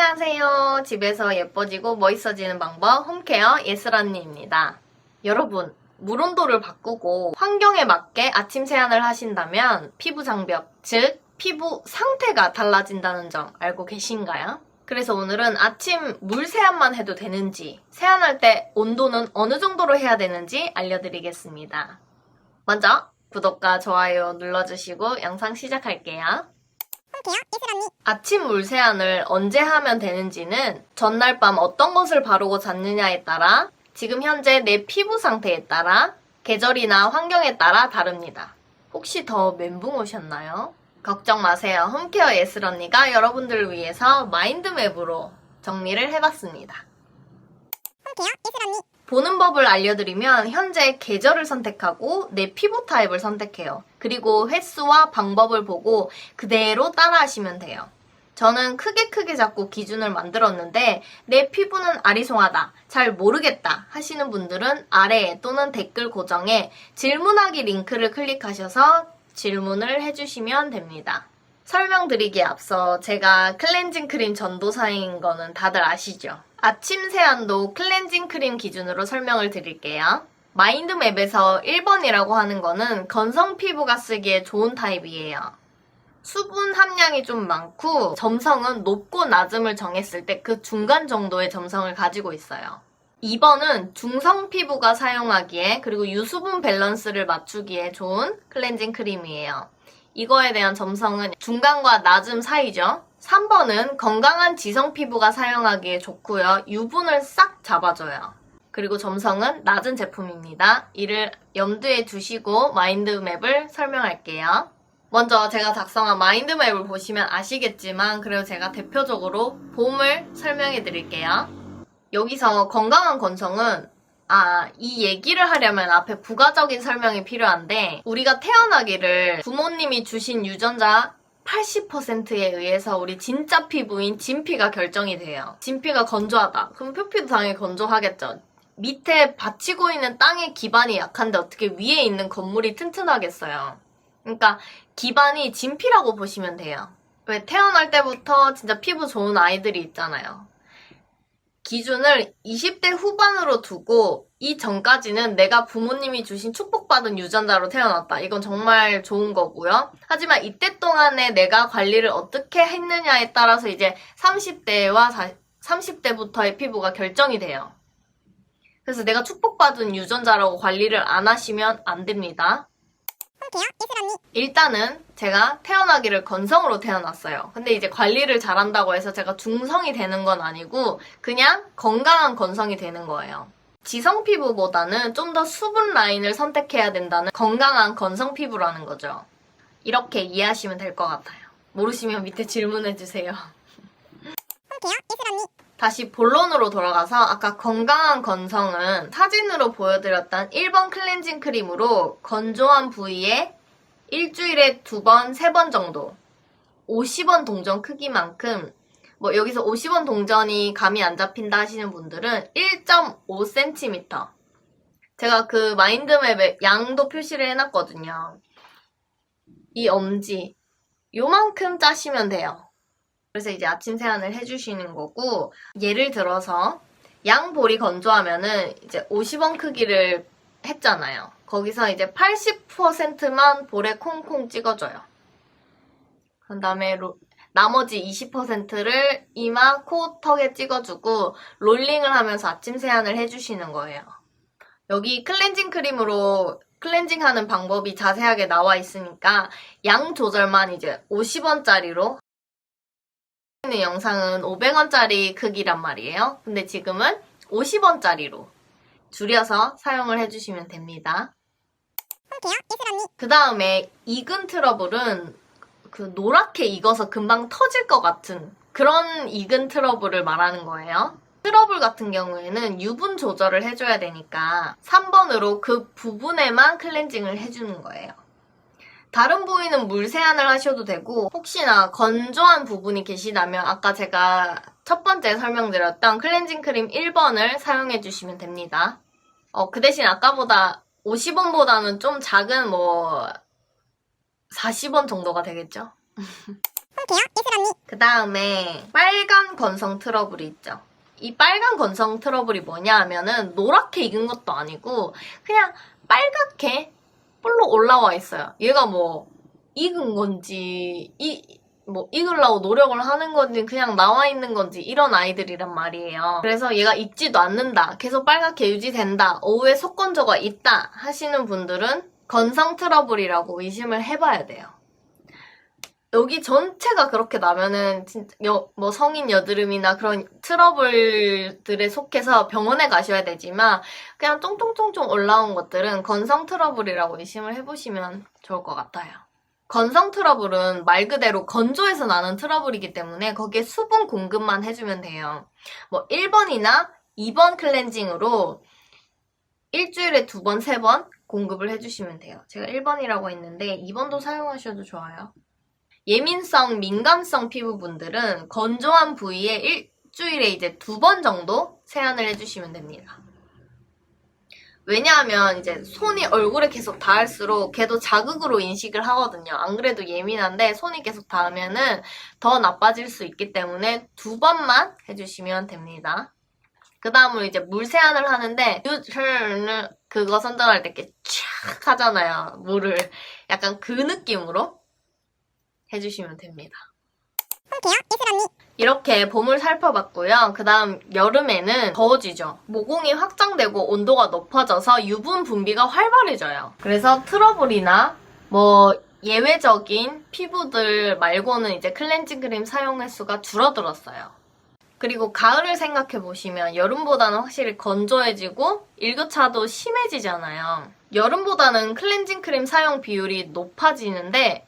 안녕하세요. 집에서 예뻐지고 멋있어지는 방법 홈케어 예슬 언니입니다. 여러분, 물 온도를 바꾸고 환경에 맞게 아침 세안을 하신다면 피부 장벽, 즉 피부 상태가 달라진다는 점 알고 계신가요? 그래서 오늘은 아침 물 세안만 해도 되는지, 세안할 때 온도는 어느 정도로 해야 되는지 알려드리겠습니다. 먼저 구독과 좋아요 눌러주시고 영상 시작할게요. 아침 물 세안을 언제 하면 되는지는 전날 밤 어떤 것을 바르고 잤느냐에 따라, 지금 현재 내 피부 상태에 따라, 계절이나 환경에 따라 다릅니다. 혹시 더 멘붕 오셨나요? 걱정 마세요. 홈케어 예슬 언니가 여러분들을 위해서 마인드맵으로 정리를 해봤습니다. 홈케어 예슬 언니. 보는 법을 알려드리면 현재 계절을 선택하고 내 피부 타입을 선택해요. 그리고 횟수와 방법을 보고 그대로 따라하시면 돼요. 저는 크게 잡고 기준을 만들었는데 내 피부는 아리송하다, 잘 모르겠다 하시는 분들은 아래 또는 댓글 고정에 질문하기 링크를 클릭하셔서 질문을 해주시면 됩니다. 설명드리기에 앞서 제가 클렌징 크림 전도사인 거는 다들 아시죠? 아침 세안도 클렌징 크림 기준으로 설명을 드릴게요. 마인드맵에서 1번이라고 하는 거는 건성 피부가 쓰기에 좋은 타입이에요. 수분 함량이 좀 많고 점성은 높고 낮음을 정했을 때 그 중간 정도의 점성을 가지고 있어요. 2번은 중성 피부가 사용하기에 그리고 유수분 밸런스를 맞추기에 좋은 클렌징 크림이에요. 이거에 대한 점성은 중간과 낮음 사이죠. 3번은 건강한 지성 피부가 사용하기에 좋고요. 유분을 싹 잡아줘요. 그리고 점성은 낮은 제품입니다. 이를 염두에 두시고 마인드맵을 설명할게요. 먼저 제가 작성한 마인드맵을 보시면 아시겠지만 그래도 제가 대표적으로 봄을 설명해 드릴게요. 여기서 건강한 건성은 이 얘기를 하려면 앞에 부가적인 설명이 필요한데, 우리가 태어나기를 부모님이 주신 유전자 80%에 의해서 우리 진짜 피부인 진피가 결정이 돼요. 진피가 건조하다. 그럼 표피도 당연히 건조하겠죠. 밑에 받치고 있는 땅의 기반이 약한데 어떻게 위에 있는 건물이 튼튼하겠어요. 그러니까 기반이 진피라고 보시면 돼요. 왜 태어날 때부터 진짜 피부 좋은 아이들이 있잖아요. 기준을 20대 후반으로 두고 이 전까지는 내가 부모님이 주신 축복받은 유전자로 태어났다. 이건 정말 좋은 거고요. 하지만 이때 동안에 내가 관리를 어떻게 했느냐에 따라서 이제 30대부터의 피부가 결정이 돼요. 그래서 내가 축복받은 유전자라고 관리를 안 하시면 안 됩니다. 일단은 제가 태어나기를 건성으로 태어났어요. 근데 이제 관리를 잘한다고 해서 제가 중성이 되는 건 아니고 그냥 건강한 건성이 되는 거예요. 지성 피부보다는 좀 더 수분 라인을 선택해야 된다는 건강한 건성 피부라는 거죠. 이렇게 이해하시면 될 것 같아요. 모르시면 밑에 질문해주세요. 다시 본론으로 돌아가서 아까 건강한 건성은 사진으로 보여드렸던 1번 클렌징 크림으로 건조한 부위에 일주일에 2번, 3번 정도 50원 동전 크기만큼, 여기서 50원 동전이 감이 안 잡힌다 하시는 분들은 1.5cm, 제가 그 마인드맵에 양도 표시를 해놨거든요. 이 엄지 요만큼 짜시면 돼요. 그래서 이제 아침 세안을 해주시는 거고, 예를 들어서 양볼이 건조하면은 이제 50원 크기를 했잖아요. 거기서 이제 80%만 볼에 콩콩 찍어줘요. 그 다음에 나머지 20%를 이마, 코, 턱에 찍어주고 롤링을 하면서 아침 세안을 해주시는 거예요. 여기 클렌징 크림으로 클렌징하는 방법이 자세하게 나와 있으니까 양 조절만 이제 50원짜리로, 있는 영상은 500원짜리 크기란 말이에요. 근데 지금은 50원짜리로 줄여서 사용을 해주시면 됩니다. 그 다음에 익은 트러블은 그 노랗게 익어서 금방 터질 것 같은 그런 익은 트러블을 말하는 거예요. 트러블 같은 경우에는 유분 조절을 해줘야 되니까 3번으로 그 부분에만 클렌징을 해주는 거예요. 다른 부위는 물 세안을 하셔도 되고, 혹시나 건조한 부분이 계시다면 아까 제가 첫 번째 설명드렸던 클렌징 크림 1번을 사용해 주시면 됩니다. 그 대신 아까보다 50원보다는 좀 작은 40원 정도가 되겠죠? 그 다음에 빨간 건성 트러블이 있죠. 이 빨간 건성 트러블이 뭐냐 하면은 노랗게 익은 것도 아니고 그냥 빨갛게 뿔로 올라와 있어요. 얘가 뭐 익은 건지 뭐 익으려고 노력을 하는 건지 그냥 나와 있는 건지 이런 아이들이란 말이에요. 그래서 얘가 익지도 않는다. 계속 빨갛게 유지된다. 오후에 속건조가 있다 하시는 분들은 건성 트러블이라고 의심을 해봐야 돼요. 여기 전체가 그렇게 나면은 진짜 뭐 성인 여드름이나 그런 트러블들에 속해서 병원에 가셔야 되지만 그냥 쫑쫑쫑쫑 올라온 것들은 건성 트러블이라고 의심을 해보시면 좋을 것 같아요. 건성 트러블은 말 그대로 건조해서 나는 트러블이기 때문에 거기에 수분 공급만 해주면 돼요. 뭐 1번이나 2번 클렌징으로 일주일에 2번, 3번 공급을 해주시면 돼요. 제가 1번이라고 했는데 2번도 사용하셔도 좋아요. 예민성, 민감성 피부분들은 건조한 부위에 일주일에 이제 2번 정도 세안을 해주시면 됩니다. 왜냐하면 이제 손이 얼굴에 계속 닿을수록 걔도 자극으로 인식을 하거든요. 안 그래도 예민한데 손이 계속 닿으면은 더 나빠질 수 있기 때문에 2번만 해주시면 됩니다. 그 다음으로 이제 물 세안을 하는데 그거 선정할 때 이렇게 촥 하잖아요. 물을 약간 그 느낌으로 해주시면 됩니다. 이렇게 봄을 살펴봤고요. 그 다음 여름에는 더워지죠. 모공이 확장되고 온도가 높아져서 유분 분비가 활발해져요. 그래서 트러블이나 뭐 예외적인 피부들 말고는 이제 클렌징 크림 사용 횟수가 줄어들었어요. 그리고 가을을 생각해보시면 여름보다는 확실히 건조해지고 일교차도 심해지잖아요. 여름보다는 클렌징 크림 사용 비율이 높아지는데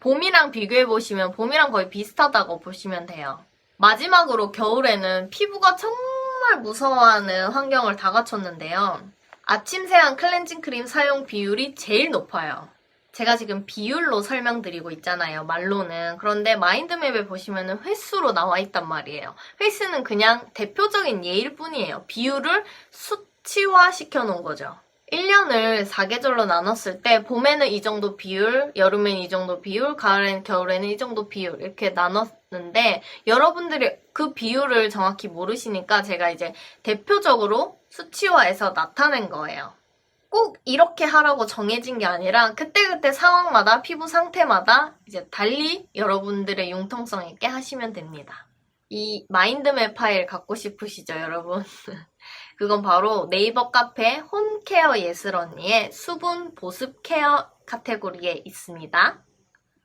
봄이랑 비교해보시면 봄이랑 거의 비슷하다고 보시면 돼요. 마지막으로 겨울에는 피부가 정말 무서워하는 환경을 다 갖췄는데요. 아침 세안 클렌징 크림 사용 비율이 제일 높아요. 제가 지금 비율로 설명드리고 있잖아요. 말로는. 그런데 마인드맵에 보시면 횟수로 나와 있단 말이에요. 횟수는 그냥 대표적인 예일 뿐이에요. 비율을 수치화 시켜놓은 거죠. 1년을 4계절로 나눴을 때 봄에는 이 정도 비율, 여름엔 이 정도 비율, 가을엔 겨울에는 이 정도 비율 이렇게 나눴는데 여러분들이 그 비율을 정확히 모르시니까 제가 이제 대표적으로 수치화해서 나타낸 거예요. 꼭 이렇게 하라고 정해진 게 아니라 그때그때 상황마다 피부 상태마다 이제 달리 여러분들의 융통성 있게 하시면 됩니다. 이 마인드맵 파일 갖고 싶으시죠, 여러분? 그건 바로 네이버 카페 홈케어 예슬 언니의 수분 보습 케어 카테고리에 있습니다.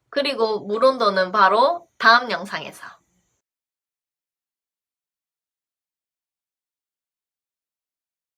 그리고 물온도는 바로 다음 영상에서